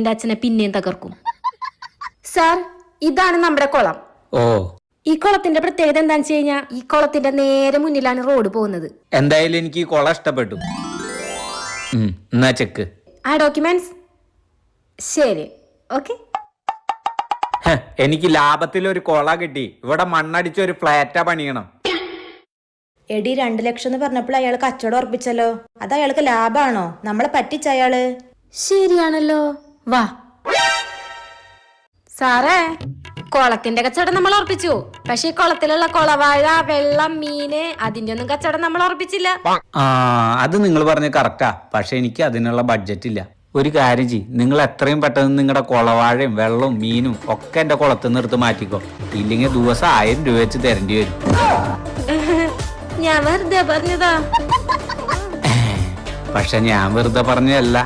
എന്റെ അച്ഛനെ പിന്നെയും തകർക്കും. സാർ, ഇതാണ് നമ്മുടെ കുളം. ഓ, ഈ കുളത്തിന്റെ പ്രത്യേകത എന്താണെന്ന് വെച്ച് കഴിഞ്ഞാൽ ഈ കുളത്തിന്റെ നേരെ മുന്നിലാണ് റോഡ് പോകുന്നത്. എന്തായാലും എനിക്ക് ഈ കുളം ഇഷ്ടപ്പെട്ടു. എന്നാ ചെക്ക്. ആ ഡോക്യുമെന്റ്സ് ശരി, ഓക്കെ. എനിക്ക് ലാഭത്തിൽ ഒരു കുള കിട്ടി. ഇവിടെ മണ്ണടിച്ച ഒരു ഫ്ലാറ്റാ പണിയണം. എടി 2 ലക്ഷം എന്ന് പറഞ്ഞപ്പോൾ അയാൾ കച്ചവടം ഉറപ്പിച്ചല്ലോ. അത് അയാൾക്ക് ലാഭാണോ? നമ്മളെ പറ്റിച്ച അയാള്. ശരിയാണല്ലോ. വാ സാറേ, കുളത്തിന്റെ കച്ചവടം നമ്മൾ ഉറപ്പിച്ചു. പക്ഷെ കുളത്തിലുള്ള കുളവാഴ, വെള്ളം, മീന് അതിന്റെ ഒന്നും കച്ചവടം നമ്മൾ ഉറപ്പിച്ചില്ല. അത് നിങ്ങൾ പറഞ്ഞ കറക്റ്റാ. പക്ഷെ എനിക്ക് അതിനുള്ള ബഡ്ജറ്റ് ഇല്ല. ഒരു കാര്യം ചെയ്യ്, നിങ്ങൾ എത്രയും പെട്ടെന്ന് നിങ്ങളുടെ കുളവാഴയും വെള്ളവും മീനും ഒക്കെ എന്റെ കുളത്തിൽ നിന്ന് എടുത്ത് മാറ്റിക്കോ. ഇല്ലെങ്കിൽ ദിവസം 1000 രൂപ വെച്ച് തരേണ്ടി വരും. ഞാൻ വെറുതെ പറഞ്ഞതാ. പക്ഷെ ഞാൻ വെറുതെ പറഞ്ഞതല്ല.